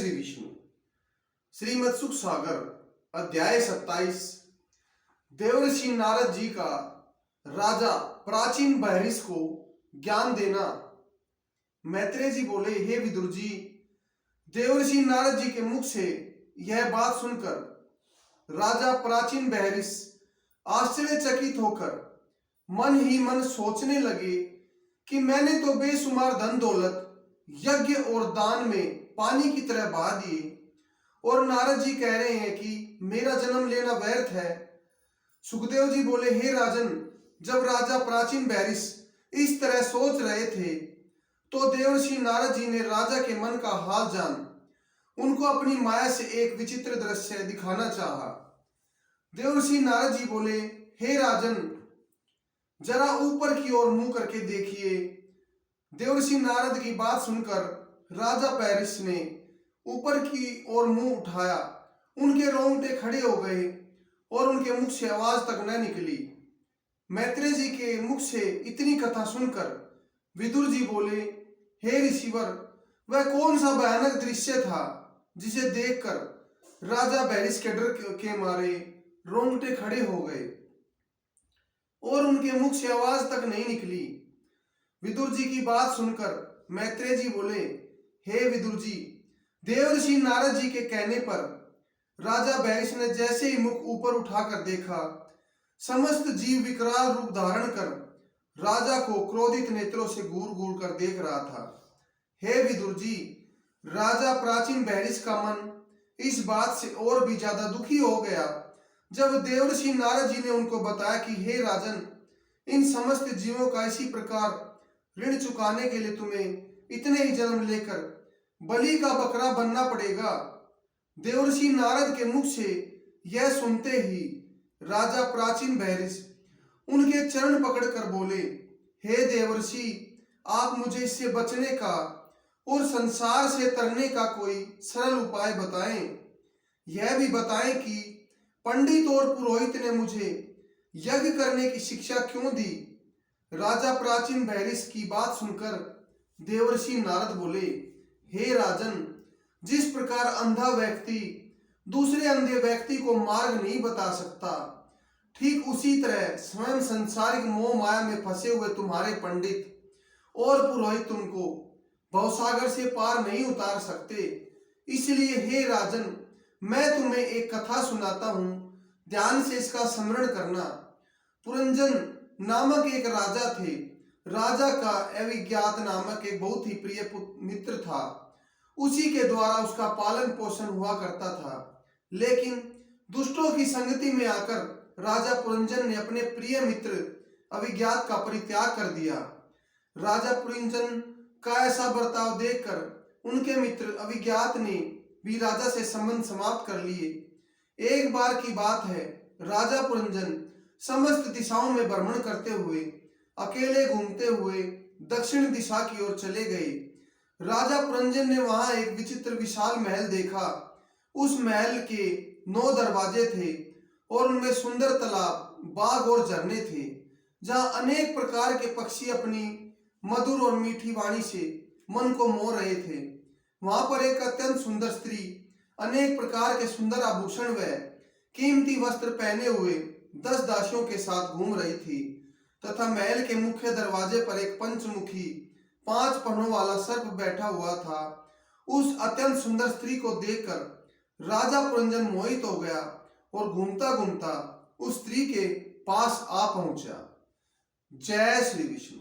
श्री विष्णु। श्रीमद् सुख सागर अध्याय 27। देवर्षि नारद जी का राजा प्राचीन बहरिश को ज्ञान देना। मैत्रेय जी बोले, हे विदुर जी, देवर्षि नारद जी के मुख से यह बात सुनकर राजा प्राचीन बहरिश आश्चर्यचकित होकर मन ही मन सोचने लगे कि मैंने तो बेशुमार धन दौलत यज्ञ और दान में पानी की तरह बहा दिए, और नारद जी कह रहे हैं कि मेरा जन्म लेना व्यर्थ है। सुखदेव जी बोले, हे राजन, जब राजा प्राचीन बहरिश इस तरह सोच रहे थे तो देवर्षि नारद जी ने राजा के मन का हाल जान उनको अपनी माया से एक विचित्र दृश्य दिखाना चाहा। देवर्षि नारद जी बोले, हे राजन, जरा ऊपर की ओर मुंह करके देखिए। देवर्षि नारद की बात सुनकर राजा बहरिश ने ऊपर की ओर मुंह उठाया। उनके रोंगटे खड़े हो गए और उनके मुख से आवाज तक न निकली। मैत्रेय जी के मुख से इतनी कथा सुनकर विदुर जी बोले, हे ऋषिवर, वह कौन सा भयानक दृश्य था जिसे देखकर राजा बहरिश के डर के मारे रोंगटे खड़े हो गए और उनके मुख से आवाज तक नहीं निकली। विदुर जी की बात सुनकर मैत्रेय जी बोले, हे विदुर जी, देवर्षि नारद जी के कहने पर राजा बहरिश ने जैसे ही मुख ऊपर उठाकर देखा, समस्त जीव विकराल रूप धारण कर राजा को क्रोधित नेत्रों से घूर घूर कर देख रहा था। हे विदुर जी, राजा प्राचीन बहरिश का मन इस बात से और भी ज्यादा दुखी हो गया जब देवर्षि नारद जी ने उनको बताया कि हे राजन, इन समस्त जीवों का इसी प्रकार ऋण चुकाने के लिए तुम्हें इतने ही जन्म लेकर बलि का बकरा बनना पड़ेगा। देवर्षि नारद के मुख से यह सुनते ही राजा प्राचीन बहरिश उनके चरण पकड़कर बोले, हे देवर्षि, आप मुझे इससे बचने का और संसार से तरने का कोई सरल उपाय बताएं। यह भी बताएं कि पंडित और पुरोहित ने मुझे यज्ञ करने की शिक्षा क्यों दी। राजा प्राचीन बहरिश की बात सुनकर देवर्षि नारद बोले, हे राजन, जिस प्रकार अंधा व्यक्ति दूसरे अंधे व्यक्ति को मार्ग नहीं बता सकता, ठीक उसी तरह स्वयं संसारिक मोह माया में फंसे हुए तुम्हारे पंडित और पुरोहित तुमको भवसागर से पार नहीं उतार सकते। इसलिए हे राजन, मैं तुम्हें एक कथा सुनाता हूं, ध्यान से इसका स्मरण करना। पुरंजन नामक एक राजा थे। राजा का अविज्ञात नामक एक बहुत ही प्रिय मित्र था। उसी के द्वारा उसका पालन पोषण हुआ करता था। लेकिन दुष्टों की संगति में आकर राजा पुरंजन ने अपने प्रिय मित्र अविज्ञात का परित्याग कर दिया। राजा पुरंजन का ऐसा बर्ताव देखकर उनके मित्र अविज्ञात ने भी राजा से संबंध समाप्त कर लिए। एक बार की बात है, राजा पुरंजन समस्त दिशाओं में भ्रमण करते हुए अकेले घूमते हुए दक्षिण दिशा की ओर चले गए। राजा पुरंजन ने वहां एक विचित्र विशाल महल देखा। उस महल के 9 दरवाजे थे और उनमें सुंदर तालाब, बाग और झरने थे, जहां अनेक प्रकार के पक्षी अपनी मधुर और मीठी वाणी से मन को मोह रहे थे। वहां पर एक अत्यंत सुंदर स्त्री अनेक प्रकार के सुंदर आभूषण व कीमती वस्त्र पहने हुए 10 दासियों के साथ घूम रही थी, तथा महल के मुख्य दरवाजे पर एक पंचमुखी 5 पन्नों वाला सर्प बैठा हुआ था। उस अत्यंत सुंदर स्त्री को देखकर राजा पुरंजन मोहित हो गया और घूमता घूमता उस स्त्री के पास आ पहुंचा। जय श्री विष्णु।